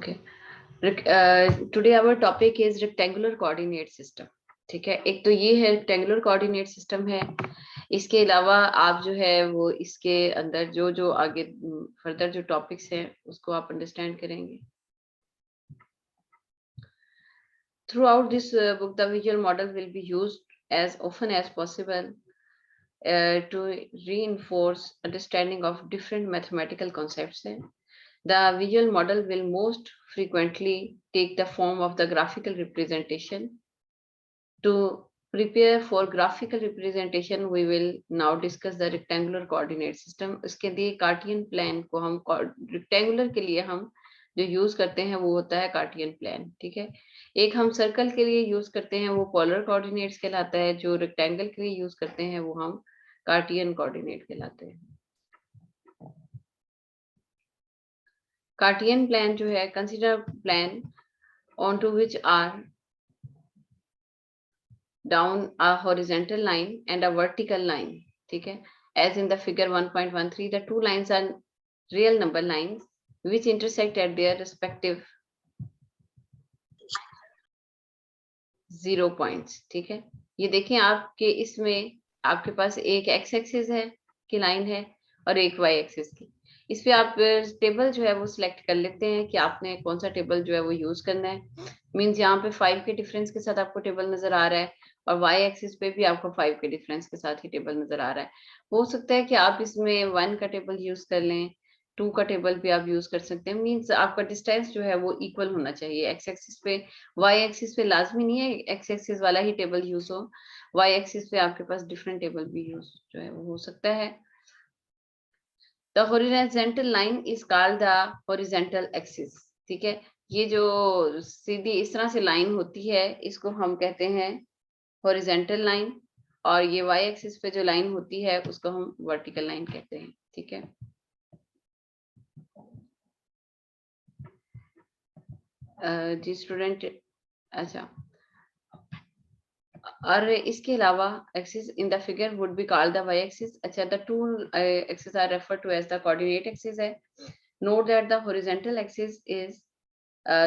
Okay, today our topic is rectangular coordinate system. ठीक है, एक तो ये है रेक्टेंगुलर कोऑर्डिनेट सिस्टम है। इसके अलावा आप जो है वो इसके अंदर जो जो आगे फर्दर जो टॉपिक्स हैं उसको आप अंडरस्टैंड करेंगे। Through out this book the visual model will be used as often as possible to reinforce understanding of different mathematical concepts. The visual model will most frequently take the form of the graphical representation. To prepare for graphical representation, we will now discuss the rectangular coordinate system. इसके लिए कार्टियन plan को हम rectangular के लिए हम जो use करते हैं वो होता है कार्टियन प्लान। ठीक है, एक हम सर्कल के लिए यूज करते हैं वो पोलर कोऑर्डिनेट्स कहलाता है, जो रेक्टेंगल के लिए यूज करते हैं वो हम कार्टियन कोऑर्डिनेट कहलाते हैं। कार्टियन प्लान जो है, consider plan onto which are down a horizontal line and a vertical line. ठीक है, as in the figure 1.13, the two lines are real number lines which intersect at their respective 0 points. ठीक है, ये देखें आपके इसमें आपके पास एक x एक्सिस है की लाइन है और एक y एक्सिस की। इस पे आप टेबल जो है वो सिलेक्ट कर लेते हैं कि आपने कौन सा टेबल जो है वो यूज करना है। मींस यहाँ पे 5 के डिफरेंस के साथ आपको टेबल नजर आ रहा है और y एक्सिस पे भी आपको 5 के डिफरेंस के साथ ही टेबल नजर आ रहा है। हो सकता है कि आप इसमें 1 का टेबल यूज कर लें, 2 का टेबल भी आप यूज कर सकते हैं। मींस आपका डिस्टेंस जो है वो इक्वल होना चाहिए। एक्स एक्सिस पे y एक्सिस पे लाजमी नहीं है एक्स एक्सिस वाला ही टेबल यूज हो, y एक्सिस पे आपके पास डिफरेंट टेबल भी यूज जो है वो हो सकता है। The horizontal line is called the horizontal axis. ठीक है, ये जो सीधी इस तरह से लाइन होती है इसको हम कहते हैं horizontal line, और ये y एक्सिस पे जो लाइन होती है उसको हम vertical लाइन कहते हैं। ठीक है, जी स्टूडेंट, अच्छा, और इसके अलावा axis in the figure would be called the y axis. अच्छा, the two axis are referred to as the coordinate axis है। Note that the horizontal axis is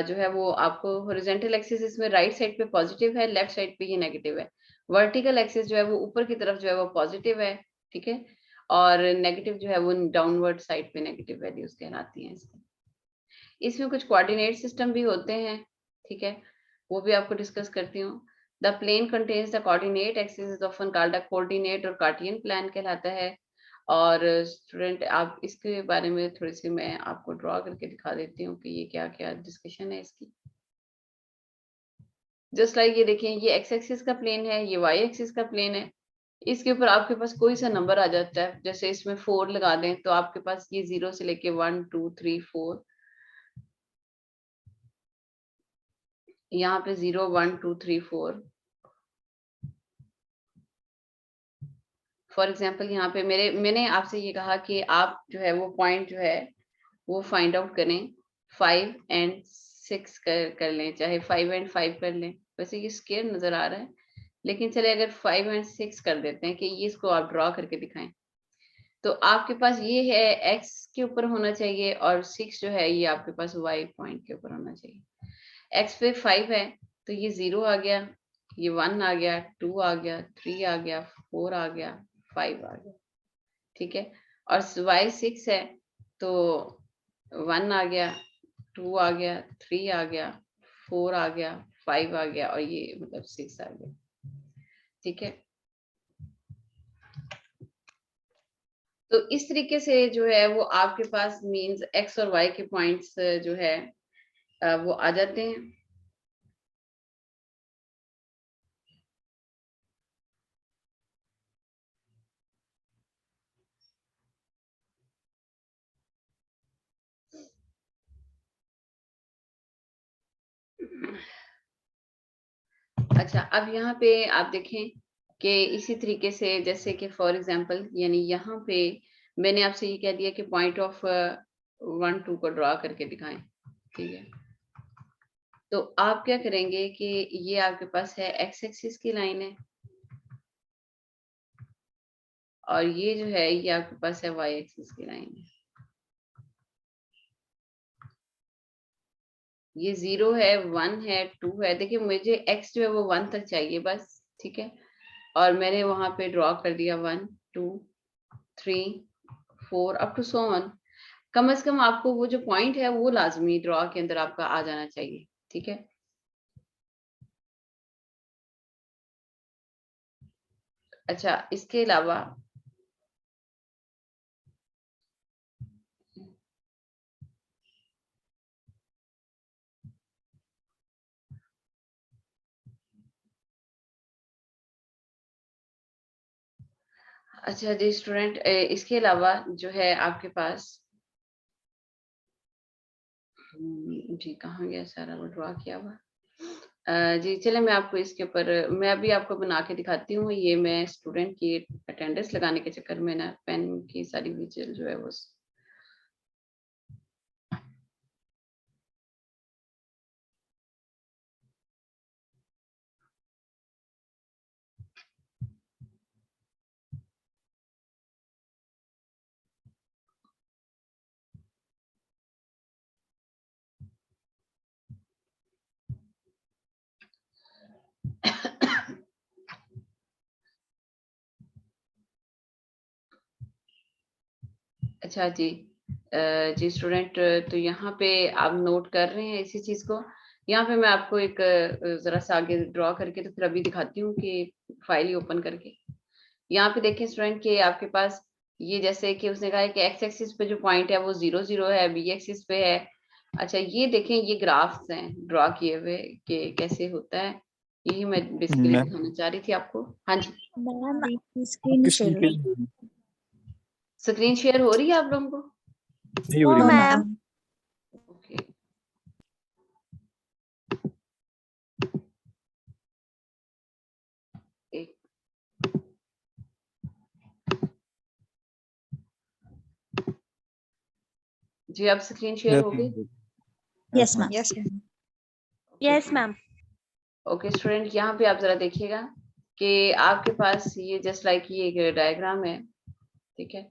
जो है वो आपको हॉरिजॉन्टल एक्सिस इसमें राइट साइड पे पॉजिटिव है, left side पे ये नेगेटिव है। वर्टिकल एक्सिस जो है वो ऊपर की तरफ जो है वो पॉजिटिव है। ठीक है, और नेगेटिव जो है वो डाउनवर्ड साइड पे नेगेटिव वैल्यूज कहलाती हैं इसकी। इसमें कुछ कोऑर्डिनेट सिस्टम भी होते हैं। ठीक है, वो भी आपको डिस्कस करती हूँ। The plane contains the coordinate axis is often called a coordinate और कार्टियन प्लान कहलाता है। और स्टूडेंट आप इसके बारे में थोड़ी सी मैं आपको ड्रॉ करके दिखा देती हूँ कि ये क्या क्या डिस्कशन है इसकी। जस्ट लाइक ये देखिए, ये एक्स एक्सिस का प्लेन है, ये वाई एक्सिस का प्लेन है। इसके ऊपर आपके पास कोई सा नंबर आ जाता है, जैसे इसमें 4 लगा दें तो आपके पास ये 0 से लेके 1 2 3 4, यहाँ पे 0 1 2 3 4। फॉर एग्जाम्पल यहाँ पे मैंने आपसे ये कहा कि आप जो है वो पॉइंट जो है वो फाइंड आउट करें, 5 एंड 6 कर लें, चाहे 5 एंड 5 कर लें। वैसे ये स्केयर नजर आ रहा है, लेकिन चले अगर 5 एंड 6 कर देते हैं कि ये इसको आप ड्रॉ करके दिखाएं, तो आपके पास ये है x के ऊपर होना चाहिए और 6 जो है ये आपके पास y पॉइंट के ऊपर होना चाहिए। x पे 5 है तो ये 0 आ गया, ये 1 आ गया, 2 आ गया, 3 आ गया, 4 आ गया, 5 आ गया। ठीक है, और y 6 है तो 1 आ गया, 2 आ गया, 3 आ गया, 4 आ गया, 5 आ गया और ये मतलब 6 आ गया। ठीक है, तो इस तरीके से जो है वो आपके पास मींस x और y के पॉइंट्स जो है वो आ जाते हैं। अच्छा, अब यहाँ पे आप देखें कि इसी तरीके से जैसे कि फॉर एग्जांपल यानी यहाँ पे मैंने आपसे ये कह दिया कि पॉइंट ऑफ 1 2 को ड्रॉ करके दिखाएं। ठीक है, तो आप क्या करेंगे कि ये आपके पास है एक्स एक्सिस की लाइन है और ये जो है ये आपके पास है वाई एक्सिस की लाइन है। ये 0 है, 1 है, 2 है। देखिए मुझे x जो है वो 1 तक चाहिए बस, ठीक है। और मैंने वहां पे ड्रॉ कर दिया 1 2 3 4 अप टू सो ऑन। कम से कम आपको वो जो पॉइंट है वो लाजमी ड्रॉ के अंदर आपका आ जाना चाहिए, ठीक है। अच्छा, इसके अलावा अच्छा जी स्टूडेंट, इसके अलावा जो है आपके पास जी कहाँ गया सारा वो ड्रॉ किया हुआ। जी चले, मैं आपको इसके ऊपर मैं अभी आपको बना के दिखाती हूँ। ये मैं स्टूडेंट की अटेंडेंस लगाने के चक्कर में ना पेन की सारी विजल जो है वो अच्छा जी। जी स्टूडेंट, तो यहाँ पे आप नोट कर रहे हैं इसी चीज को। यहाँ पे मैं आपको एक जरा सा आगे ड्रॉ करके तो फिर अभी दिखाती हूँ कि फाइल ही ओपन करके। यहाँ पे देखिए स्टूडेंट कि आपके पास ये जैसे कि उसने कहा है कि एक्स एक्सिस पे जो पॉइंट है वो 0 0 है, बी एक्सिस पे है। अच्छा ये देखें, ये ग्राफ्स हैं ड्रॉ किए हुए कि कैसे होता है। यही मैं बेसिकली मैम दिखाना चाह रही थी आपको। हाँ जी, मैम आपकी स्क्रीन आपकी शेयर स्क्रीन हो रही स्क्रीन शेयर हो रही है आप लोगों को? नहीं हो रही है। मैम। मैम ओके, एक जी, आप स्क्रीन शेयर हो गई? Yes ma'am yes ma'am. Okay student, यहाँ पे आप जरा देखिएगा कि आपके पास ये जस्ट लाइक ये एक डायग्राम है, ठीक है।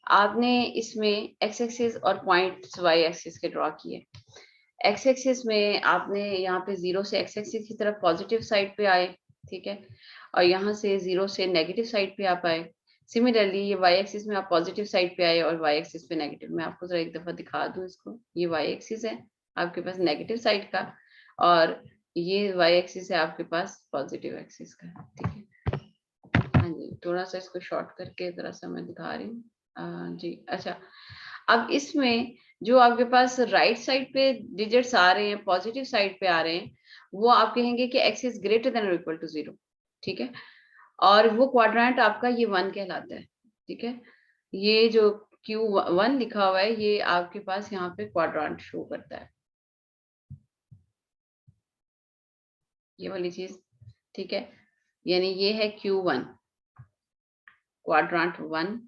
आपने इसमें एक्स एक्सिस और पॉइंट्स वाई एक्सिस के ड्रॉ किए। एक्स एक्सिस में आपने यहाँ पे 0 से एक्स एक्सिस की तरफ पॉजिटिव साइड पे आए, ठीक है। और यहाँ से 0 से नेगेटिव साइड पे आप आए। सिमिलरली ये वाई एक्सिस में आप पॉजिटिव साइड पे आए और वाई एक्सिस पे नेगेटिव। मैं आपको जरा एक दफा दिखा दूं इसको। ये वाई एक्सिस है आपके पास नेगेटिव साइड का, और ये वाई एक्सिस है आपके पास पॉजिटिव एक्सिस का, ठीक है। हाँ जी, थोड़ा सा इसको शॉर्ट करके जरा सा मैं दिखा रही हूँ। जी अच्छा, अब इसमें जो आपके पास राइट साइड पे डिजिट्स आ रहे हैं, पॉजिटिव साइड पे आ रहे हैं, वो आप कहेंगे कि एक्स इज ग्रेटर देन और इक्वल टू 0, ठीक है। और वो क्वाड्रेंट आपका ये 1 कहलाता है, ठीक है। ये जो Q1 लिखा हुआ है ये आपके पास यहाँ पे क्वाड्रेंट शो करता है, ये वाली चीज, ठीक है। यानी ये है Q1 क्वाड्रेंट 1।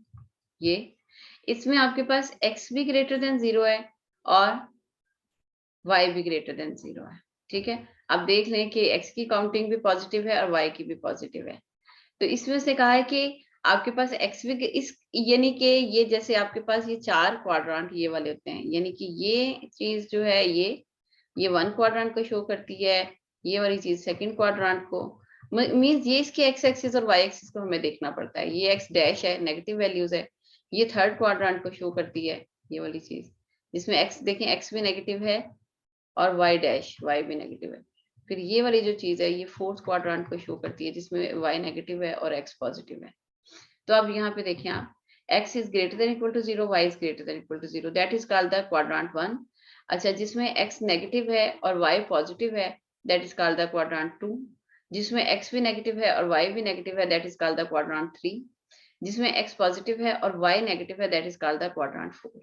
ये इसमें आपके पास x भी ग्रेटर देन 0 है और y भी ग्रेटर देन 0 है, ठीक है। अब देख लें कि x की काउंटिंग भी पॉजिटिव है और y की भी पॉजिटिव है। तो इसमें से कहा है कि आपके पास x भी इस यानी कि ये जैसे आपके पास ये 4 क्वाड्रेंट ये वाले होते हैं, यानी कि ये चीज जो है ये 1 क्वाड्रेंट को शो करती है, ये वाली चीज सेकंड क्वाड्रेंट को। मींस ये इसके x एक्सिस और y एक्सिस को हमें देखना पड़ता है। ये x डैश है, नेगेटिव वैल्यूज है, ये थर्ड क्वाड्रेंट को शो करती है, ये वाली चीज जिसमें x देखें x भी नेगेटिव है और y डैश y भी नेगेटिव है। फिर ये वाली जो चीज है ये फोर्थ क्वाड्रेंट को शो करती है जिसमें y नेगेटिव है और x पॉजिटिव है। तो अब यहाँ पे देखें आप, x is greater than equal to 0, y is greater than equal to 0, that is called the quadrant 1। अच्छा, जिसमें x नेगेटिव है और y पॉजिटिव है that is called the quadrant 2। जिसमें x भी नेगेटिव है और y भी नेगेटिव है that is called the quadrant 3। जिसमें x पॉजिटिव है और y नेगेटिव है that is called the quadrant 4,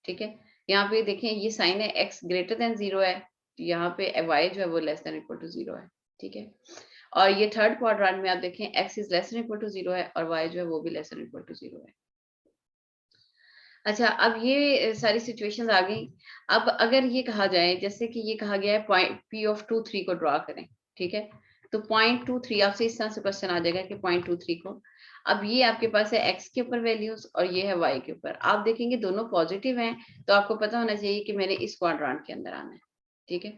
ठीक है। यहाँ पे देखें ये साइन है, x ग्रेटर देन 0 है, तो यहाँ पे y जो है वो लेस देन इक्वल टू 0 है, ठीक है। और ये थर्ड क्वाड्रेंट में आप देखें x is less than equal to 0 है और y जो है वो भी लेस देन इक्वल टू 0 है। अच्छा, अब ये सारी सिचुएशंस आ गई। अब अगर ये कहा जाए जैसे कि ये कहा गया है पॉइंट P ऑफ 2 3 को ड्रॉ करें, ठीक है। तो पॉइंट 2 3 आपसे इस तरह से क्वेश्चन आ जाएगा कि पॉइंट 2 3 को, अब ये आपके पास है x के ऊपर वैल्यूज और ये है y के ऊपर। आप देखेंगे दोनों पॉजिटिव हैं, तो आपको पता होना चाहिए कि मैंने इस क्वाड्रेंट के अंदर आना है, ठीक है।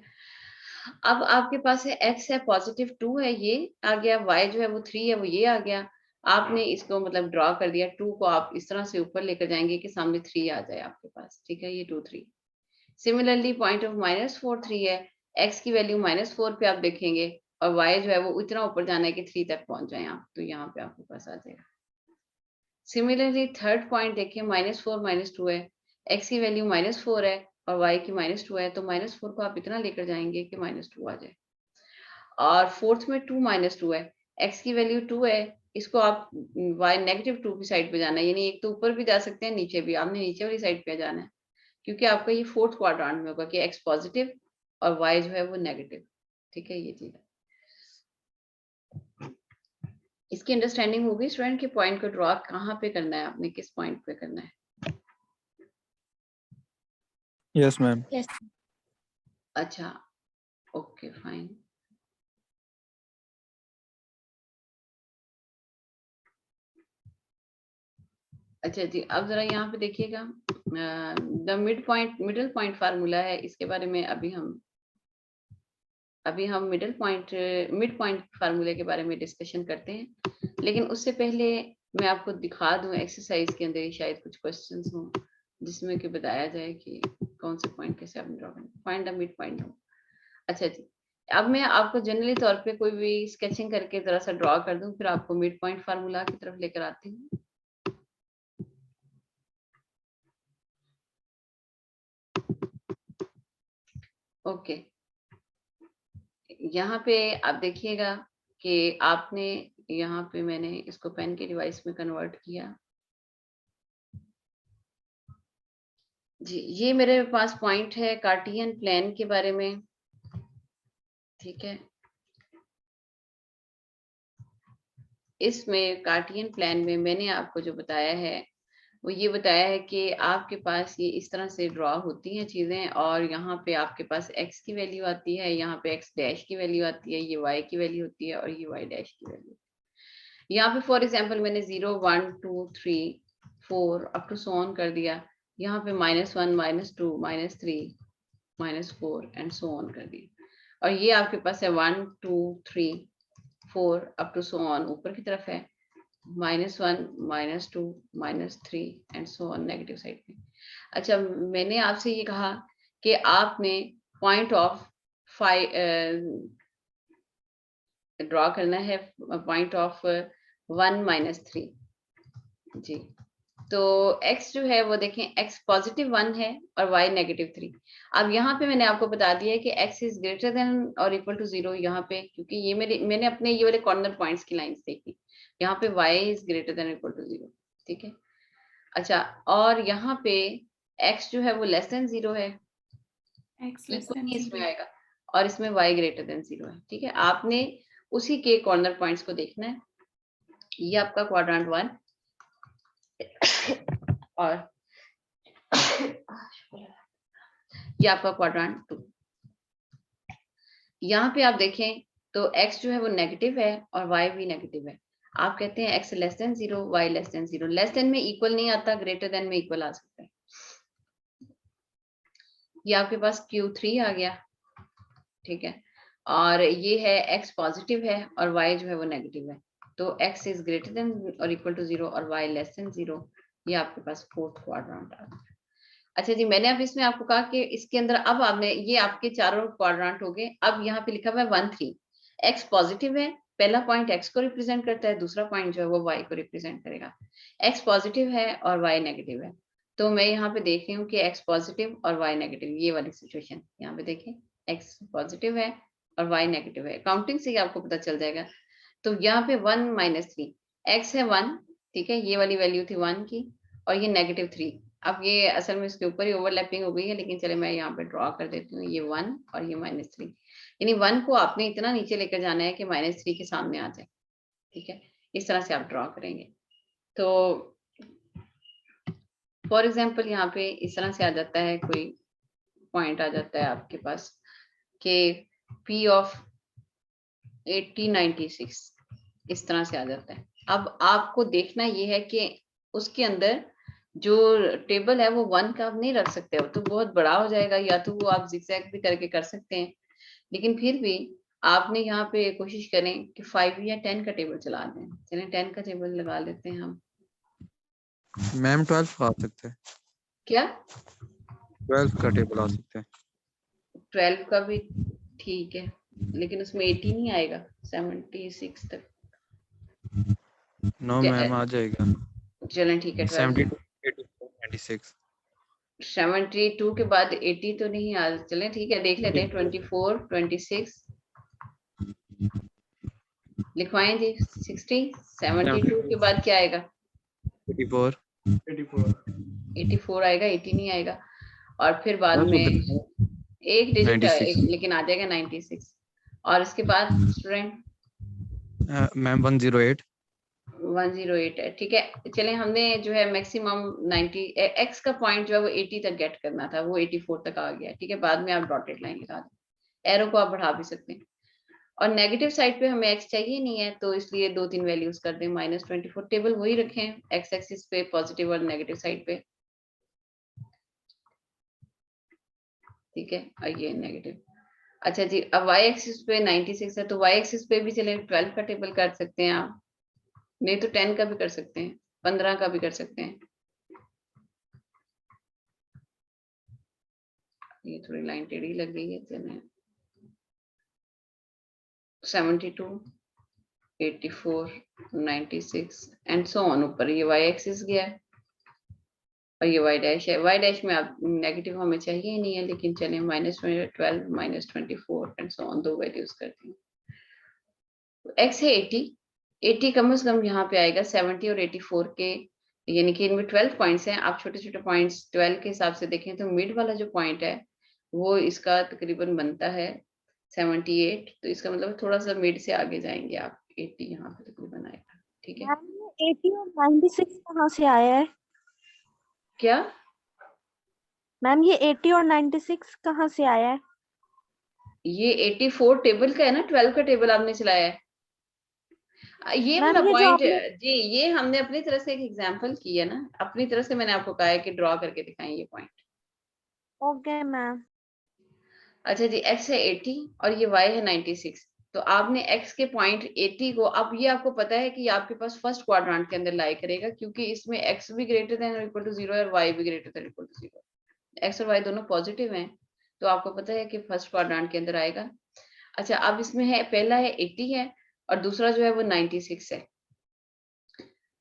अब आपके पास है x है पॉजिटिव 2 है, ये आ गया, y जो है वो 3 है, वो ये आ गया। आपने इसको मतलब ड्रॉ कर दिया, 2 को आप इस तरह से ऊपर लेकर जाएंगे कि सामने 3 आ जाए आपके पास, ठीक है, ये 2 3। सिमिलरली पॉइंट ऑफ -4 3 है, x की वैल्यू -4 पे आप देखेंगे और y जो है वो इतना ऊपर जाना है कि 3 तक पहुंच जाए आप, तो यहाँ पे आपके पास आ जाएगा। सिमिलरली थर्ड पॉइंट देखिए, -4 -2 है, x की वैल्यू -4 है और y की -2 है, तो -4 को आप इतना लेकर जाएंगे कि -2 आ जाए। और फोर्थ में 2 -2 है, x की वैल्यू 2 है, इसको आप y -2 की साइड पे जाना है, यानी एक तो ऊपर भी जा सकते हैं, नीचे भी, आपने नीचे वाली साइड पे जाना है, क्योंकि आपका ये फोर्थ क्वाड्रेंट में होगा कि x पॉजिटिव और y जो है वो नेगेटिव, ठीक है, ये चीज है। इसकी अंडरस्टैंडिंग होगी स्टूडेंट, के पॉइंट को ड्रॉ कहाँ पे करना है, आपने किस पॉइंट पे करना है? Yes ma'am. Yes. अच्छा, ओके फाइन। अच्छा जी, अब जरा यहाँ पे देखिएगा, द मिडल पॉइंट फार्मूला है, इसके बारे में अभी हम मिड पॉइंट फार्मूले के बारे में डिस्कशन करते हैं, लेकिन उससे पहले मैं आपको दिखा दूं एक्सरसाइज के अंदर ही शायद कुछ क्वेश्चंस हों जिसमें कि बताया जाए कि कौन से पॉइंट कैसे आपने ड्रॉ करना, फाइंड द मिड पॉइंट। अच्छा जी, अब मैं आपको जनरली तौर पे कोई भी स्केचिंग करके जरा सा ड्रॉ कर दूं, फिर आपको मिड पॉइंट फार्मूला की तरफ लेकर आती हूँ। ओके, यहाँ पे आप देखिएगा कि आपने यहाँ पे मैंने इसको पेन के डिवाइस में कन्वर्ट किया जी। ये मेरे पास पॉइंट है कार्टियन प्लेन के बारे में, ठीक है। इसमें कार्टियन प्लेन में मैंने आपको जो बताया है वो ये बताया है कि आपके पास ये इस तरह से ड्रॉ होती हैं चीजें, और यहाँ पे आपके पास x की वैल्यू आती है, यहाँ पे x डैश की वैल्यू आती है, ये y की वैल्यू होती है और ये y डैश की वैल्यू। यहाँ पे फॉर एग्जांपल मैंने 0 1 2 3 4 अप टू सो ऑन कर दिया, यहाँ पे -1 -2 -3 -4 एंड सो ऑन कर दिया, और ये आपके पास है 1 2 3 4 अप टू सो ऑन ऊपर की तरफ है, -1 -2 -3 and so on negative side पे। अच्छा, मैंने आपसे ये कहा कि आपने पॉइंट ऑफ ड्रॉ करना है, पॉइंट ऑफ 1 -3 जी। तो x जो है वो देखें, x पॉजिटिव 1 है और y -3। अब यहाँ पे मैंने आपको बता दिया है कि x इज ग्रेटर देन और इक्वल टू 0 यहाँ पे, क्योंकि ये मैंने अपने ये वाले कॉर्नर पॉइंट्स की लाइंस देखी, यहाँ पे y is greater than equal to 0, ठीक है। अच्छा, और यहाँ पे x जो है वो लेस देन 0 है, इक्वल ही इसमें आएगा, और इसमें y ग्रेटर देन 0 है, ठीक है। आपने उसी के कॉर्नर पॉइंट्स को देखना है। ये आपका क्वाड्रेंट 1 और ये आपका क्वाड्रेंट 2। यहाँ पे आप देखें तो x जो है वो नेगेटिव है और y भी नेगेटिव है। आप कहते हैं x less than 0, y less than 0। Less than में इक्वल नहीं आता, ग्रेटर देन में इक्वल आ सकता है। ये आपके पास Q3 आ गया, ठीक है, और ये है x पॉजिटिव है और y जो है वो नेगेटिव है, तो x इज ग्रेटर देन और इक्वल टू 0 और y लेस देन 0। ये आपके पास फोर्थ क्वाड्रेंट आ गया। अच्छा जी, मैंने अब इसमें आपको कहा कि इसके अंदर अब आपने ये आपके चारों क्वाड्रेंट हो गए। अब यहाँ पे लिखा हुआ है 1 3, x पॉजिटिव है, पहला पॉइंट x को रिप्रेजेंट करता है, दूसरा पॉइंट जो है वो y को रिप्रेजेंट करेगा। x पॉजिटिव है और y नेगेटिव है, तो मैं यहाँ पे देख रही हूँ कि x पॉजिटिव और y नेगेटिव, ये वाली सिचुएशन यहाँ पे देखें, x पॉजिटिव है और y नेगेटिव है, काउंटिंग से ही आपको पता चल जाएगा। तो यहाँ पे 1 -3, x है 1, ठीक है, ये वाली वैल्यू थी 1 की, और ये -3। अब ये असल में इसके ऊपर ही ओवरलैपिंग हो गई है, लेकिन चले मैं यहाँ पे ड्रॉ कर देती हूँ, ये 1 और ये -3, यानी 1 को आपने इतना नीचे लेकर जाना है कि -3 के सामने आ जाए, ठीक है। इस तरह से आप ड्रॉ करेंगे। तो फॉर एग्जाम्पल यहाँ पे इस तरह से आ जाता है, कोई पॉइंट आ जाता है आपके पास कि P ऑफ 8096 इस तरह से आ जाता है। अब आपको देखना ये है कि उसके अंदर जो टेबल है वो 1 का आप नहीं रख सकते हो, तो बहुत बड़ा हो जाएगा, या तो वो आप जिगजैग भी करके कर सकते हैं, लेकिन फिर भी आपने यहाँ पे कोशिश करें कि 5 या 10 का टेबल चला दें। चलें 10 का टेबल लगा लेते हैं हम। मैम 12 का आ सकते हैं, क्या 12 का टेबल आ सकते हैं। 12 का भी ठीक है, लेकिन उसमें 80 नहीं आएगा, 76 तक। नो मैम आ जाएगा। चलें ठीक है 12 72 में। 84 96 72 के बाद 80 तो नहीं आ, चलें ठीक है देख लेते हैं। 24 26 लिखवाएं जी। 60 72 के बाद क्या आएगा? 84 84 आएगा, 80 नहीं आएगा। और फिर बाद में एक डिजिट 96 लेकिन आ जाएगा 96। और इसके बाद स्टूडेंट मैम 108 108 है, ठीक है। चलें हमने जो है मैक्सिमम 90 एक्स का पॉइंट जो है वो 80 तक गेट करना था, वो 84 तक आ गया, ठीक है। बाद में आप डॉटेड लाइन लगा दें, एरो को आप बढ़ा भी सकते हैं। और नेगेटिव साइड पे हमें एक्स चाहिए नहीं है, तो इसलिए 2-3 वैल्यूज कर दें। -24 टेबल वही रखें, एक्स एक्सिस पे पॉजिटिव और नेगेटिव साइड पे, ठीक है। और ये नेगेटिव। अच्छा जी, अब वाई एक्सिस पे 96 है, तो वाई एक्सिस पे भी चले 12 का टेबल कर सकते हैं आप, नहीं तो 10 का भी कर सकते हैं, 15 का भी कर सकते हैं। ये थोड़ी लाइन टेढ़ी लग गई है, चलें 72 84 96 एंड सो ऑन। ऊपर ये वाई एक्सिस गया है और ये वाई डैश है। वाई डैश में आप नेगेटिव हमें चाहिए ही नहीं है, लेकिन चलें -12 -24 एंड सो ऑन, दो वैल्यूज करते हैं। एक्स है 80, 80 कम से कम यहाँ पे आएगा 70 और 84 के, यानी कि इनमें 12 पॉइंट्स हैं। आप छोटे छोटे पॉइंट्स 12 के हिसाब से देखें तो मिड वाला जो पॉइंट है वो इसका तकरीबन बनता है 78, तो इसका मतलब थोड़ा सा मिड से आगे जाएंगे आप, 80 यहाँ पे तकरीबन आएगा, ठीक है। मैम ये 80 और 96 कहाँ से आया है? क्या मैम ये 80 और 96 कहाँ से आया है? ये 84 टेबल का है ना, 12 का टेबल आपने चलाया है। ये मैम वाला ये जो पॉइंट आपने जी, ये हमने अपनी तरफ से एक एग्जांपल की है ना, अपनी तरफ से मैंने आपको कहा है कि ड्रॉ करके दिखाएं ये पॉइंट। Okay ma'am. अच्छा जी, x है 80 और ये y है 96, तो आपने x के पॉइंट 80 को, अब ये आपको पता है कि ये आपके पास फर्स्ट क्वाड्रेंट के अंदर लाई करेगा, क्योंकि इसमें x भी ग्रेटर देन और इक्वल टू 0 है और y भी greater than equal to 0। x और y दोनों पॉजिटिव हैं, तो आपको पता है कि फर्स्ट क्वाड्रेंट के अंदर आएगा। अच्छा, अब इसमें है, पहला है 80 है और दूसरा जो है वो 96 है।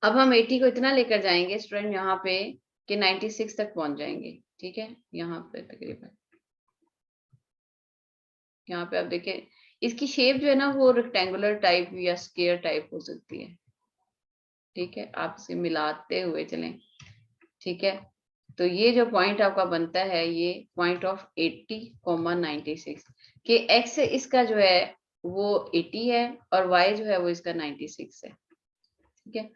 अब हम 80 को इतना लेकर जाएंगे स्टूडेंट यहाँ पे कि 96 तक पहुंच जाएंगे, ठीक है। यहाँ पे तकरीबन यहाँ पे आप देखें, इसकी शेप जो है ना वो रेक्टेंगुलर टाइप या स्क्वायर टाइप हो सकती है, ठीक है। आप इसे मिलाते हुए चलें, ठीक है। तो ये जो पॉइंट आपका बनता है, ये पॉइंट ऑफ 80,96 के एक्स इसका जो है वो 80 है और y जो है वो इसका 96 है, ठीक है।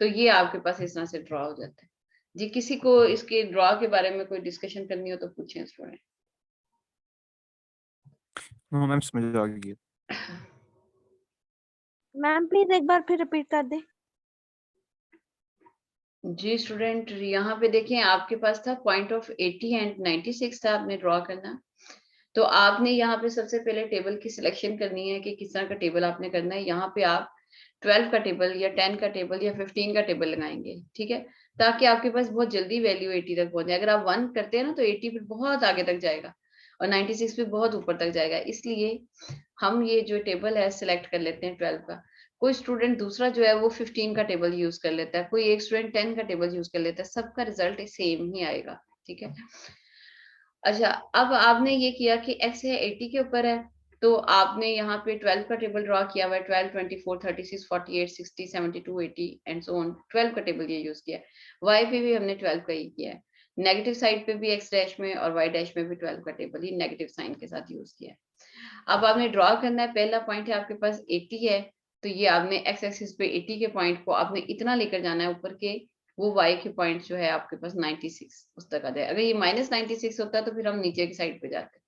तो ये आपके पास इस तरह से ड्रॉ हो जाता है जी। किसी को इसके ड्रॉ के बारे में कोई डिस्कशन करनी हो तो पूछें स्टूडेंट। नो मैम समझ आ गई। मैम प्लीज एक बार फिर रिपीट कर दे। जी स्टूडेंट, यहाँ पे देखें आपके पास था पॉइंट ऑफ 80 एंड 96 था, आपने ड्रॉ करना। तो आपने यहाँ पे सबसे पहले टेबल की सिलेक्शन करनी है कि किस तरह का टेबल आपने करना है। यहाँ पे आप 12 का टेबल या 10 का टेबल या 15 का टेबल लगाएंगे, ठीक है, ताकि आपके पास बहुत जल्दी वैल्यू 80 तक पहुंच जाए। अगर आप 1 करते हैं ना तो 80 फिर बहुत आगे तक जाएगा और 96 भी बहुत ऊपर तक जाएगा। इसलिए हम ये जो टेबल है सिलेक्ट कर लेते हैं 12 का। कोई स्टूडेंट दूसरा जो है वो 15 का टेबल यूज कर लेता है, कोई एक स्टूडेंट 10 का टेबल यूज कर लेता है, सबका रिजल्ट सेम ही आएगा, ठीक है। अच्छा, अब आपने ये किया कि x है 80 के ऊपर है, तो आपने यहाँ पे 12 का टेबल ड्रॉ किया हुआ है, 12 24 36 48 60 72 80 एंड सो ऑन। 12 का टेबल ये यूज किया है। y पे भी हमने 12 का ही किया है, नेगेटिव साइड पे भी x डैश में और y डैश में भी 12 का टेबल ही नेगेटिव साइन के साथ यूज किया है। अब आपने ड्रॉ करना है, पहला पॉइंट है आपके पास 80 है, तो ये आपने x एक्सिस पे 80 के पॉइंट को आपने इतना लेकर जाना है ऊपर के, वो y के पॉइंट जो है आपके पास 96 उस तक आ जाए। अगर ये -96 होता तो फिर हम नीचे की साइड पे जाते।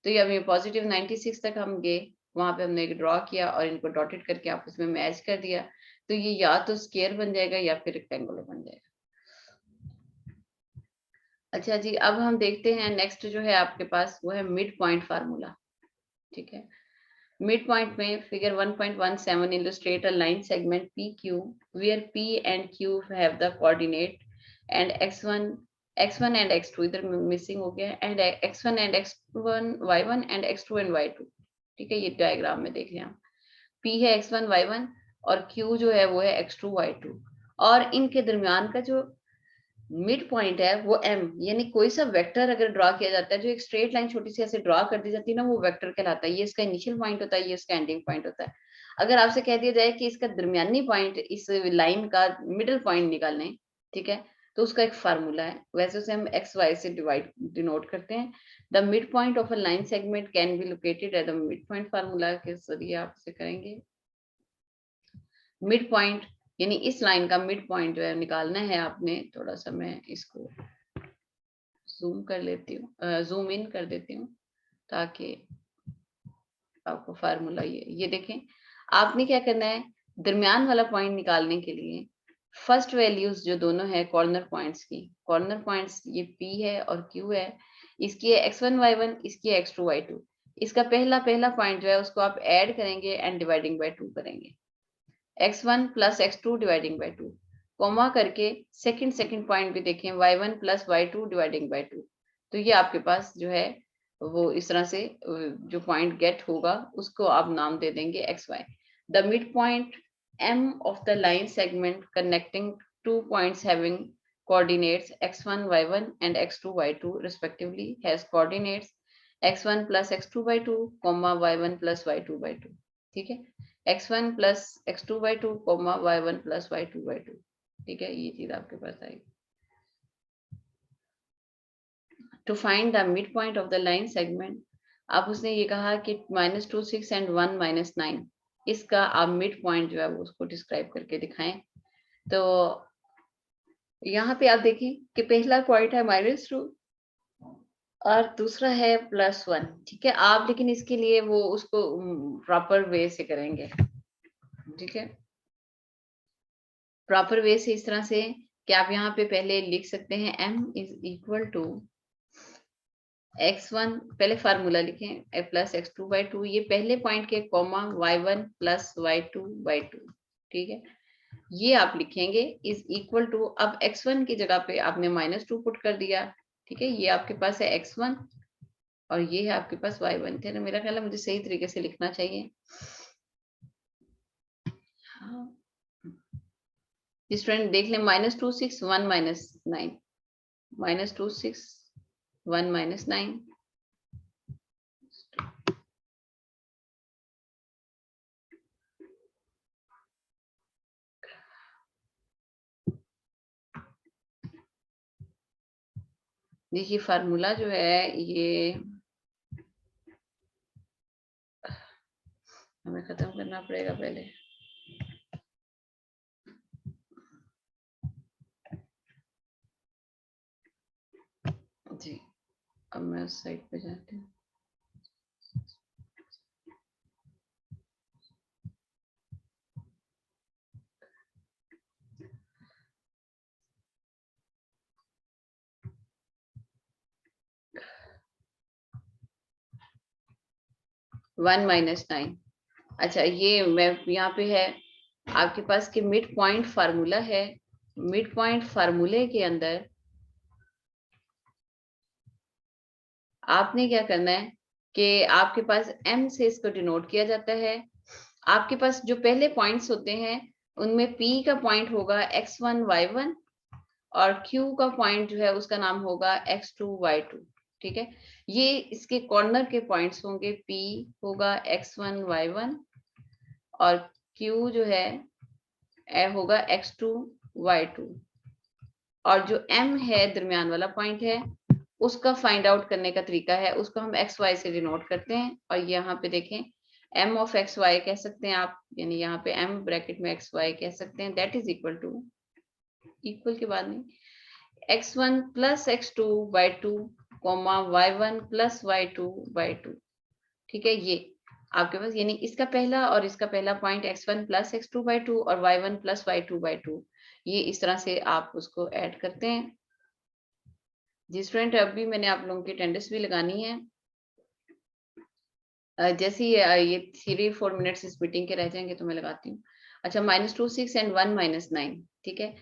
तो ये हमें पॉजिटिव 96 तक हम गए, वहां पे हमने एक ड्रॉ किया और इनको डॉटेड करके आपस में मैच कर दिया, तो ये या तो स्क्वायर बन जाएगा या फिर रेक्टेंगुलर बन जाएगा। अच्छा जी, अब हम देखते हैं नेक्स्ट जो है आपके पास वो है मिड पॉइंट फार्मूला। ठीक है, मिड पॉइंट में figure 1.17 illustrate a line segment PQ where P and Q have the coordinate and x1 and x2 इधर मिसिंग हो गया and x1 and x1 y1 and x2 and y2। ठीक है, ये diagram में देख लें आप, P है x1 y1 और Q जो है वो है x2 y2 और इनके दरमियान का जो मिड पॉइंट है वो m, यानी कोई सा वेक्टर अगर ड्रॉ किया जाता है, जो एक स्ट्रेट लाइन छोटी सी ऐसे ड्रॉ कर दी जाती है ना, वो वेक्टर कहलाता है। ये इसका इनिशियल पॉइंट होता है, ये इसका एंडिंग पॉइंट होता है। अगर आपसे कह दिया जाए कि इसका दरमियानी पॉइंट, इस लाइन का मिडिल पॉइंट निकालने, ठीक है, तो उसका एक फार्मूला है, वैसे उसे हम एक्स वाई से डिनोट करते हैं। The mid point of a line segment can be located at the mid point formula के जरिए आप इसे करेंगे। मिड पॉइंट यानी इस लाइन का मिड पॉइंट जो है निकालना है आपने। थोड़ा सा मैं इसको जूम कर लेती हूँ, जूम इन कर देती हूँ ताकि आपको फार्मूला ये देखें। आपने क्या करना है, दरमियान वाला पॉइंट निकालने के लिए फर्स्ट वैल्यूज जो दोनों है कॉर्नर पॉइंट्स की, कॉर्नर पॉइंट्स ये P है और Q है, इसकी है x1 y1, इसकी है x2 y2। इसका पहला पॉइंट जो है उसको आप ऐड करेंगे एंड डिवाइडिंग बाय 2 करेंगे, x1 plus x2 dividing by 2, comma करके सेकंड पॉइंट भी देखें y1 plus y2 dividing by 2। तो ये आपके पास जो है वो इस तरह से जो पॉइंट गेट होगा उसको आप नाम दे देंगे xy। The mid point m of the line segment connecting 2 points having coordinates x1 y1 and x2 y2 respectively has coordinates x1 plus x2 by 2 comma y1 plus y2 by 2। ठीक है, x1 plus x2 by 2 comma y1 plus y2 by 2। ठीक है, ये चीज आपके पास आएगी। To find the mid point of the line segment, आप उसने ये कहा कि -2 6 एंड 1 -9, इसका आप मिड पॉइंट जो है वो उसको डिस्क्राइब करके दिखाएं। तो यहाँ पे आप देखें कि पहला पॉइंट है -2 और दूसरा है +1। ठीक है, आप लेकिन इसके लिए वो उसको प्रॉपर वे से करेंगे। ठीक है, प्रॉपर वे से इस तरह से कि आप यहाँ पे पहले लिख सकते हैं m is equal to x1, पहले फार्मूला लिखें प्लस x2 by 2, ये पहले पॉइंट के comma y1 plus y2 by 2। ठीक है, ये आप लिखेंगे इज इक्वल टू, अब x1 की जगह पे आपने -2 पुट कर दिया। ठीक है, ये आपके पास है x1 और ये है आपके पास y1 थे ना, मेरा ख्याल है मुझे सही तरीके से लिखना चाहिए। स्टूडेंट देख लें, -2 6 1 -9, -2 6 1 -9, देखिए फार्मूला जो है ये हमें खत्म करना पड़ेगा पहले। जी, अब मैं उस साइड पे जाती हूँ। वन -9, अच्छा ये मैं यहाँ पे है आपके पास कि मिड पॉइंट फार्मूला है। मिड पॉइंट फार्मूले के अंदर आपने क्या करना है कि आपके पास m से इसको डिनोट किया जाता है। आपके पास जो पहले पॉइंट्स होते हैं उनमें p का पॉइंट होगा x1 y1 और q का पॉइंट जो है उसका नाम होगा x2 y2। ठीक है, ये इसके कॉर्नर के पॉइंट्स होंगे, p होगा x1 y1 और q जो है होगा x2 y2 और जो m है दरमियान वाला पॉइंट है उसका फाइंड आउट करने का तरीका है, उसको हम एक्स वाई से डिनोट करते हैं। और यहाँ पे देखें m ऑफ एक्स वाई कह सकते हैं आप, यानी यहाँ पे m ब्रैकेट में एक्स वाई कह सकते हैं, that is equal to, equal के बाद में x1 plus x2 by 2 comma y1 plus y2 by 2। ठीक है, ये आपके पास यानी इसका पहला और इसका पहला point x1 plus x2 by 2 और y1 प्लस y2 बाई 2, ये इस तरह से आप उसको ऐड करते हैं। जी स्टूडेंट, अभी मैंने आप लोगों की अटेंडेंस भी लगानी है। जैसे ही ये 3-4 मिनट्स इस मीटिंग के रह जाएंगे तो मैं लगाती हूँ। अच्छा, -2 6 एंड 1 -9, ठीक है।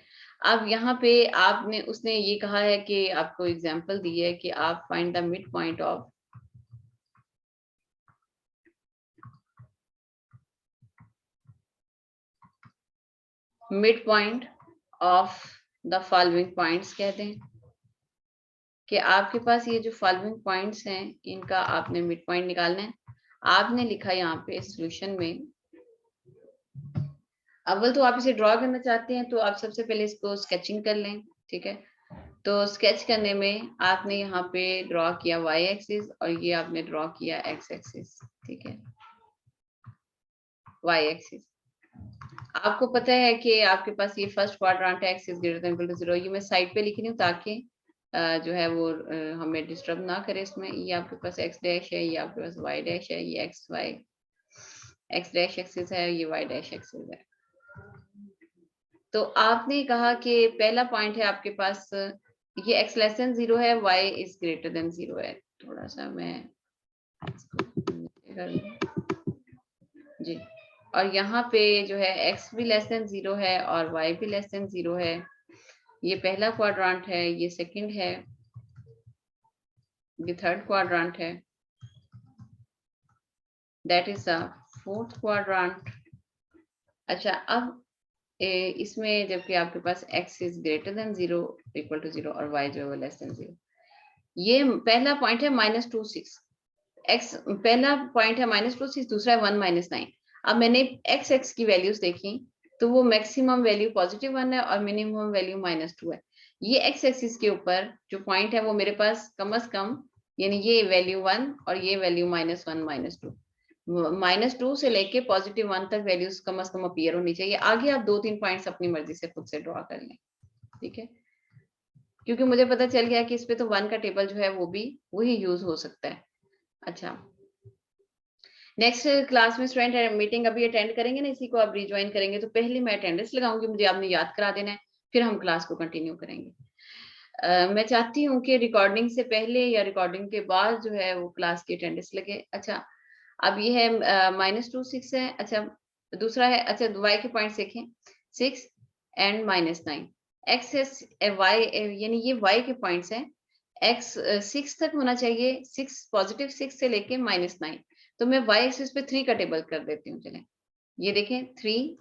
अब यहाँ पे आपने उसने ये कहा है कि आपको एग्जांपल दी है कि आप find the mid point of the following points कहते हैं कि आपके पास ये जो फॉलोइंग पॉइंट्स हैं इनका आपने मिड पॉइंट निकालना है। आपने लिखा यहाँ पे सॉल्यूशन में, अव्वल तो आप इसे ड्रॉ करना चाहते हैं तो आप सबसे पहले इसको स्केचिंग कर लें, ठीक है। तो स्केच करने में आपने यहाँ पे ड्रॉ किया y एक्सिस और ये आपने ड्रॉ किया x एक्सिस, ठीक है, y एक्सिस। आपको पता है कि आपके पास ये फर्स्ट क्वाड्रेंट है, x is greater than equal to 0। ये मैं साइड पे लिख रही हूँ ताकि जो है वो हमें डिस्टर्ब ना करे इसमें। ये आपके पास x डैश है, ये आपके पास y डैश है, ये x डैश एक्सिस है, ये y डैश एक्सिस है। तो आपने कहा कि पहला पॉइंट है आपके पास, ये x लेस देन 0 है, y इज ग्रेटर देन 0 है। थोड़ा सा मैं जी, और यहाँ पे जो है x भी लेस देन 0 है और y भी लेस देन 0 है। ये पहला क्वाड्रेंट है, ये सेकंड है, ये थर्ड क्वाड्रेंट है, that is the fourth quadrant. अच्छा, अब इसमें जबकि आपके पास x is greater than 0 equal to 0 और y जो है वो लेस देन 0। ये पहला पॉइंट है -2 6, x पहला पॉइंट है -2 6, दूसरा है 1 -9। अब मैंने x की वैल्यूज देखी तो वो मैक्सिमम वैल्यू +1 है और मिनिमम वैल्यू -2 है। ये x एक्सिस के ऊपर जो पॉइंट है वो मेरे पास कम से कम, यानी ये वैल्यू 1 और ये वैल्यू -1 -2 से लेके +1 तक वैल्यूज कम से कम अपीयर होनी चाहिए। आगे आप 2-3 पॉइंट्स अपनी मर्जी से खुद से ड्रॉ कर लें, ठीक है, क्योंकि मुझे पता चल गया कि इस पे तो 1 का टेबल जो है वो भी वही यूज हो सकता है। अच्छा, नेक्स्ट क्लास में स्टूडेंट मीटिंग अभी अटेंड करेंगे ना, इसी को आप रिज्वाइन करेंगे तो पहले मैं अटेंडेंस लगाऊंगी, मुझे आपने याद करा देना है, फिर हम क्लास को कंटिन्यू करेंगे। मैं चाहती हूँ कि रिकॉर्डिंग से पहले या रिकॉर्डिंग के बाद जो है वो क्लास की अटेंडेंस लगे। अच्छा, अब ये है -2 6 है। अच्छा, दूसरा है, अच्छा y के पॉइंट्स देखें 6 एंड -9, x y, यानी ये y के पॉइंट्स हैं, x 6 तक होना चाहिए, 6 पॉजिटिव 6 से लेके -9। तो मैं y एक्सिस पे 3 का टेबल कर देती हूँ। चलें, ये देखें 3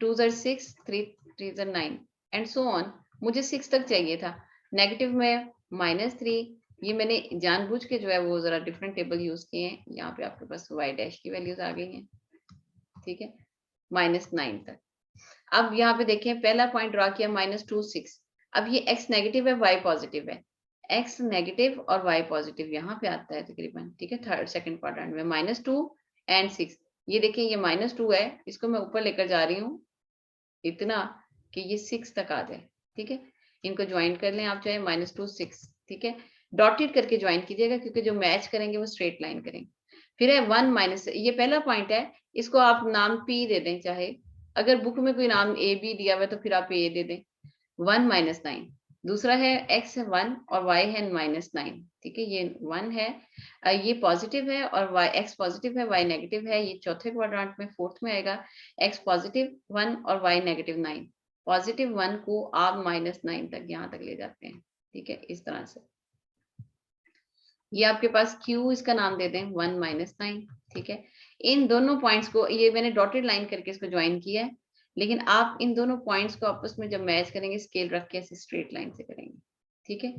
2 6 3 3 9 एंड सो ऑन। मुझे 6 तक चाहिए था, नेगेटिव में -3। ये मैंने जानबूझ के जो है वो जरा डिफरेंट टेबल यूज किए हैं। यहाँ पे आपके पास y डैश की वैल्यूज आ गई हैं, ठीक है, -9 तक। अब यहाँ पे देखें, पहला पॉइंट ड्रॉ किया -2 6। अब ये x नेगेटिव है, y पॉजिटिव है, x नेगेटिव और y पॉजिटिव यहाँ पे आता है तकरीबन, ठीक है, थर्ड सेकंड क्वाड्रेंट में -2 एंड 6। ये देखिए ये -2 है, इसको मैं ऊपर लेकर जा रही हूँ इतना कि ये 6 तक आ जाए, ठीक है। इनको ज्वाइन कर लें आप, चाहे -2 6, ठीक है, डॉटेड करके ज्वाइन कीजिएगा क्योंकि जो मैच करेंगे वो स्ट्रेट लाइन करेंगे। फिर है 1 माइनस, ये पहला पॉइंट है, इसको आप नाम P दे दें, चाहे अगर बुक में कोई नाम A B दिया हुआ है तो फिर आप A दे दें। 1 -9, दूसरा है x 1 और y है -9, ठीक है, ये 1 है, ये पॉजिटिव है और y x पॉजिटिव है, y नेगेटिव है, ये चौथे क्वाड्रेंट में फोर्थ में आएगा, x पॉजिटिव 1 और y नेगेटिव 9। पॉजिटिव 1 को आप -9 तक यहाँ तक ले जाते हैं, ठीक है, इस तरह से। ये आपके पास q, इसका नाम दे दें 1 -9, ठीक है। इन दोनों पॉइंट्स को, ये मैंने डॉटेड लाइन करके इसको ज्वाइन किया है, लेकिन आप इन दोनों पॉइंट्स को आपस में जब मैच करेंगे स्केल रख के ऐसे स्ट्रेट लाइन से करेंगे, ठीक है।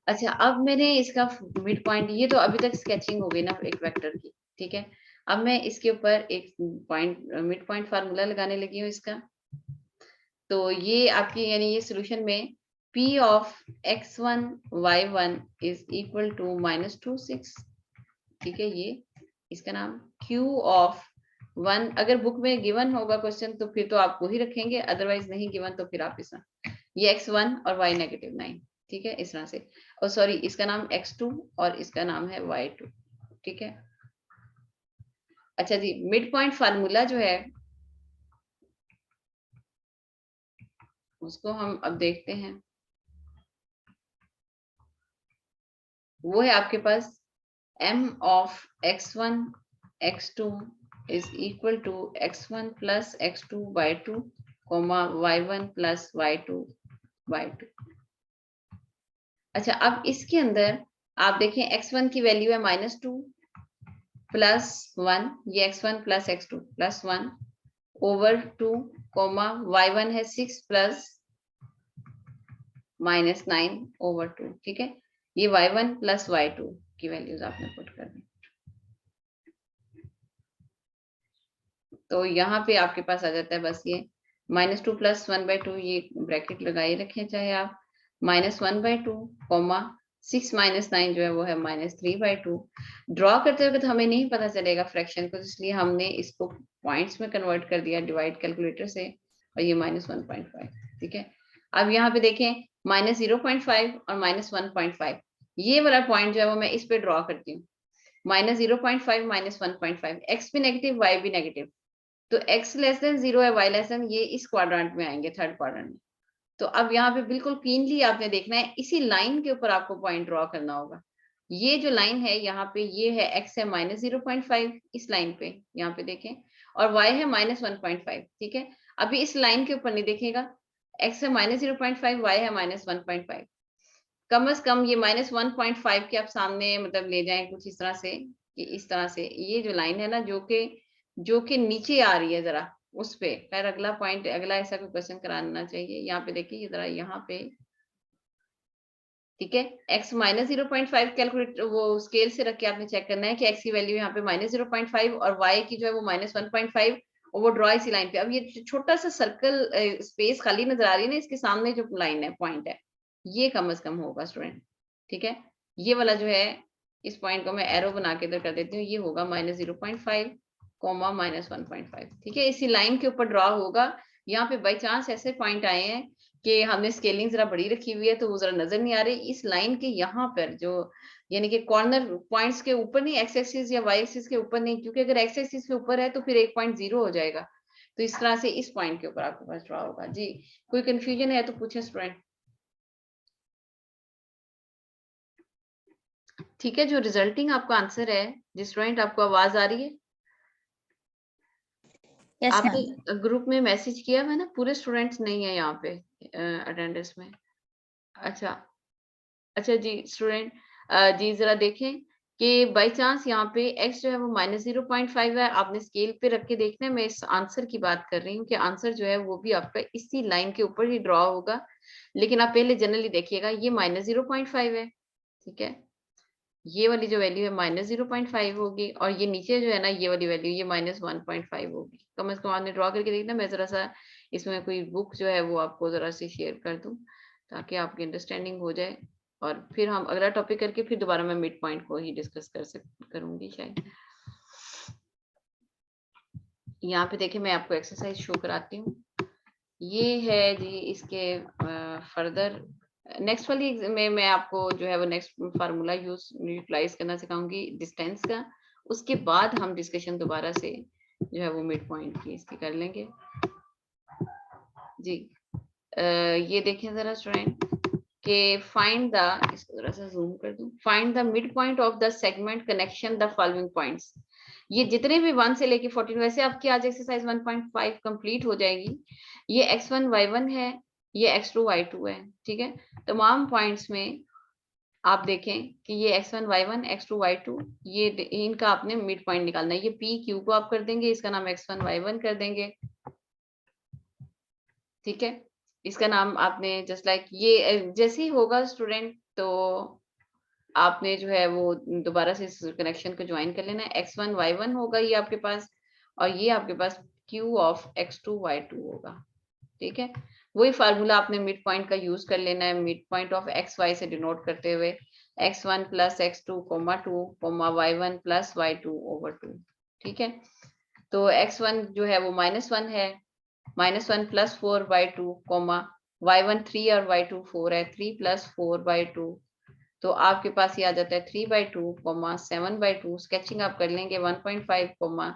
अच्छा, अब मैंने इसका मिड पॉइंट, ये तो अभी तक स्केचिंग हो गई ना एक वेक्टर की, ठीक है। अब मैं इसके ऊपर एक पॉइंट मिड पॉइंट फार्मूला लगाने लगी हूँ इसका। तो ये आपकी, यानी ये सोल्यूशन में P of x1 y1 is equal to -2 6, ठीक है, ये इसका नाम Q of 1, अगर बुक में गिवन होगा क्वेश्चन तो फिर तो आप वही रखेंगे, अदरवाइज नहीं गिवन तो फिर आप इस ये x1 और y -9, ठीक है, इस तरह से। और सॉरी, इसका नाम x2 और इसका नाम है y2, ठीक है। अच्छा जी, मिड पॉइंट फार्मूला जो है उसको हम अब देखते हैं। वो है आपके पास m of x1 x2 is equal to x1 plus x2 by 2 comma y1 plus y2 by 2। अच्छा, अब इसके अंदर आप देखें x1 की वैल्यू है -2 प्लस 1, ये x1 plus x2 plus 1 over 2 coma y1 है 6 प्लस -9 ओवर 2। ठीक है, ये y1 प्लस y2 की वैल्यूज आपने पुट कर दी। तो यहाँ पे आपके पास आ जाता है बस ये -2 प्लस 1/2, ये ब्रैकेट लगाए रखें चाहे आप, -1/2 कोमा 6 -9 जो है वो है -3/2। ड्रॉ करते वक्त हमें नहीं पता चलेगा फ्रैक्शन को, इसलिए हमने इसको पॉइंट्स में कन्वर्ट कर दिया डिवाइड कैलकुलेटर से, और ये -1.5। ठीक है, अब यहाँ पे देखें -0.5 और -1.5, ये वाला पॉइंट जो है वो मैं इस पे ड्रॉ करती हूँ। -0.5 -1.5, एक्स भी नेगेटिव वाई भी नेगेटिव, तो x लेस देन 0 है, y लेस देन, ये इस क्वाड्रेंट में आएंगे, थर्ड क्वाड्रेंट में। तो अब यहाँ पे बिल्कुल क्लीनली आपने देखना है, इसी लाइन के ऊपर आपको पॉइंट ड्रॉ करना होगा। ये जो लाइन है यहाँ पे, ये है x है -0.5 इस लाइन पे, यहाँ पे देखें, और y है -1.5। ठीक है, अभी इस लाइन के ऊपर नहीं देखेगा, x है -0.5, y है -1.5। कम से कम ये -1.5 के आप सामने मतलब ले जाएं कुछ इस तरह से, कि इस तरह से ये जो लाइन है ना, जो कि नीचे आ रही है जरा उस पे। खैर अगला पॉइंट, अगला ऐसा कोई क्वेश्चन कराना चाहिए। यहाँ पे देखिए जरा यहाँ पे, ठीक है, x -0.5 कैलकुलेट वो स्केल से रख के आपने चेक करना है कि x की वैल्यू यहाँ पे -0.5 और y की जो है वो -1.5, और वो ड्रॉ इसी लाइन पे। अब ये छोटा सा सर्कल स्पेस खाली नजर आ रही है ना, इसके सामने जो लाइन है, पॉइंट है, ये कम से कम होगा स्टूडेंट। ठीक है, ये वाला जो है, इस पॉइंट को मैं एरो बना के इधर कर देती हूँ, ये होगा -0.5 कोमा -1.5। ठीक है, इसी लाइन के ऊपर ड्रॉ होगा। यहाँ पे बाई चांस ऐसे पॉइंट आए हैं कि हमने स्केलिंग जरा बड़ी रखी हुई है तो वो जरा नजर नहीं आ रही, इस लाइन के यहाँ पर जो, यानी कि कॉर्नर पॉइंट्स के ऊपर नहीं, एक्स एक्सिस या वाई एक्सिस के ऊपर नहीं, क्योंकि अगर एक्स एक्सिस के ऊपर है तो फिर 1.0 हो जाएगा। तो इस तरह से इस पॉइंट के ऊपर आपके पास ड्रॉ होगा। जी, कोई कंफ्यूजन है तो पूछे स्टूडेंट। ठीक है, जो रिजल्टिंग आपका आंसर है, जिस स्टूडेंट आपको आवाज आ रही है, Yes, ma'am. आपने ग्रुप में मैसेज किया है ना, पूरे स्टूडेंट्स नहीं है यहाँ पे अटेंडेंस में। अच्छा अच्छा जी स्टूडेंट, जी जरा देखें कि बाई चांस यहाँ पे x जो है वो -0.5 है, आपने स्केल पे रख के देखना है। मैं इस आंसर की बात कर रही हूँ कि आंसर जो है वो भी आपका इसी लाइन के ऊपर ही ड्रॉ होगा, लेकिन आप पहले जनरली देखिएगा, ये -0.5 है। ठीक है, ये वाली जो वैल्यू है -0.5 होगी, और ये नीचे जो है ना, ये वाली वैल्यू, ये -1.5 होगी। कम से कम आपने ड्रॉ करके देखना। मैं जरा सा इसमें कोई बुक जो है वो आपको जरा सी शेयर कर दूं, ताकि आपकी अंडरस्टैंडिंग हो जाए, और फिर हम अगला टॉपिक करके फिर दोबारा मैं मिड पॉइंट को ही डिस्कस करूंगी शायद। यहाँ पे देखिए, मैं आपको एक्सरसाइज शो कराती हूँ। ये है जी इसके फर्दर नेक्स्ट वाली में मैं आपको जो है वो नेक्स्ट फार्मूला यूटिलाइज करना सिखाऊंगी डिस्टेंस का। उसके बाद हम डिस्कशन दोबारा से जो है वो मिड पॉइंट की इसकी कर लेंगे। जी ये देखें जरा स्टूडेंट कि फाइंड द, इसको जरा सा जूम कर दूं, find the mid point of the segment connection the following points. ये जितने भी 1 से लेके 14, वैसे आपकी आज एक्सरसाइज 1.5 कंप्लीट हो जाएगी। ये x1 y1 है, ये x2 y2 है। ठीक है, तमाम पॉइंट्स में आप देखें कि ये x1 y1 x2 y2, ये इनका आपने मिड पॉइंट निकालना है। ये p q को आप कर देंगे, इसका नाम x1 y1 कर देंगे। ठीक है, इसका नाम आपने जस्ट लाइक ये जैसे ही होगा स्टूडेंट, तो आपने जो है वो दोबारा से इस कनेक्शन को ज्वाइन कर लेना है। x1 y1 होगा ये आपके पास, और ये आपके पास q ऑफ x2 y2 होगा। ठीक है, वही फार्मूला आपने मिड पॉइंट का यूज कर लेना है, mid point of x y से डिनोट करते हुए x1 plus x2 2 y1 plus y2 over 2। ठीक है, तो x1 जो है वो -1 है, -1 प्लस 4/2 y1 3 और y2 4 है, 3 प्लस 4/2, तो आपके पास ये आ जाता है 3/2 7/2। स्केचिंग आप कर लेंगे 1.5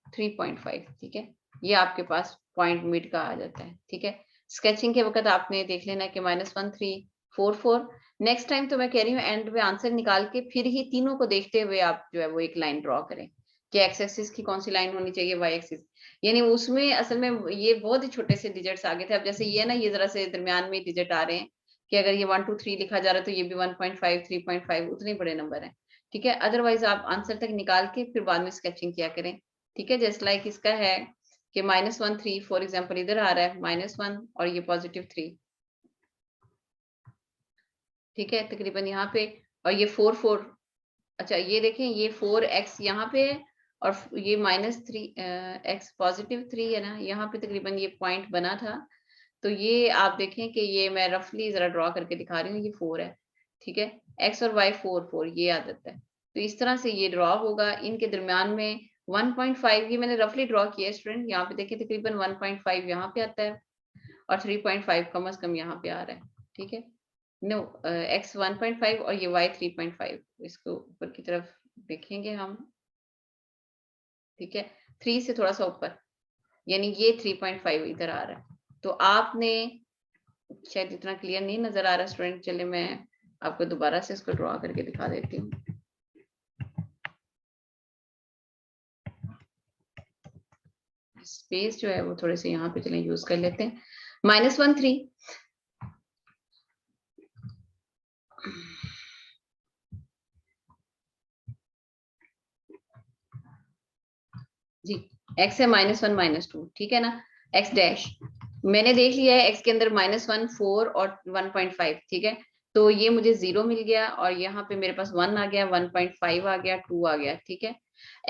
3.5। ठीक है, ये आपके पास पॉइंट मिड का आ जाता है। ठीक है, स्केचिंग के वक्त आपने देख लेना कि -1 3 4 4। नेक्स्ट टाइम तो मैं कह रही हूँ एंड में आंसर निकाल के फिर ही तीनों को देखते हुए आप जो है वो एक लाइन ड्रॉ करें कि एक्स एक्सिस की कौन सी लाइन होनी चाहिए, वाई एक्सिस, यानी उसमें असल में ये बहुत ही छोटे से डिजिट्स आ गए थे। अब जैसे ये ना, ये जरा से दरमियान में डिजिट आ रहे हैं कि अगर ये 1 2 3 लिखा जा रहा है तो ये भी 1.5 3.5 उतने बड़े नंबर है, ठीक है। अदरवाइज आप आंसर तक निकाल के फिर बाद में स्केचिंग किया करें, ठीक है। जस्ट लाइक इसका है कि -1 3 फॉर एग्जाम्पल इधर आ रहा है -1 और ये +3, ठीक है, तकरीबन यहाँ पे। और ये 4 4, अच्छा ये देखें ये 4x यहाँ पे है और ये -3 x +3 है ना, यहाँ पे तकरीबन ये पॉइंट बना था। तो ये आप देखें कि ये मैं रफली जरा ड्रॉ करके दिखा रही हूँ, ये 4 है, ठीक है। x और y 4 4 ये आदत है। तो इस तरह से ये ड्रॉ होगा। इनके दरमियान में 1.5 ये मैंने रफली ड्रॉ किया स्टूडेंट, यहाँ पे देखिए तकरीबन 1.5 यहाँ पे आता है और 3.5 कम से कम यहाँ पे आ रहा है, ठीक है। नो x 1.5 और ये y 3.5, इसको ऊपर की तरफ देखेंगे हम, ठीक है। 3 से थोड़ा सा ऊपर, यानी ये 3.5 इधर आ रहा है। तो आपने शायद इतना क्लियर नहीं नजर आ रहा स्टूडेंट, चले मैं आपको दोबारा से इसको ड्रॉ करके दिखा देती हूँ। स्पेस जो है वो थोड़े से यहाँ पे चले यूज कर लेते हैं। -1 3 जी, x है -1 -2, ठीक है ना, x डैश मैंने देख लिया है x के अंदर -1 4 और 1.5, ठीक है। तो ये मुझे 0 मिल गया और यहाँ पे मेरे पास 1 आ गया, 1.5 आ गया, 2 आ गया, ठीक है।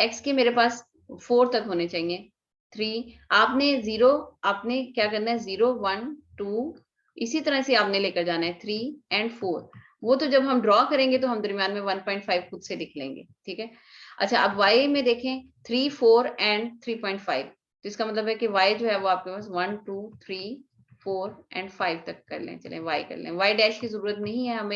x के मेरे पास 4 तक होने चाहिए, 3 आपने 0 आपने क्या करना है 0 1 2 इसी तरह से आपने लेकर जाना है 3 एंड 4। वो तो जब हम ड्रॉ करेंगे तो हम दरमियान में 1.5 खुद से लिख लेंगे, ठीक है। अच्छा अब y में देखें 3 4 एंड 3.5, तो इसका मतलब है कि y जो है वो आपके पास 1 2 3 4 एंड 5 तक कर लें। चलें y कर लें, y डैश की जरूरत नहीं है हमें।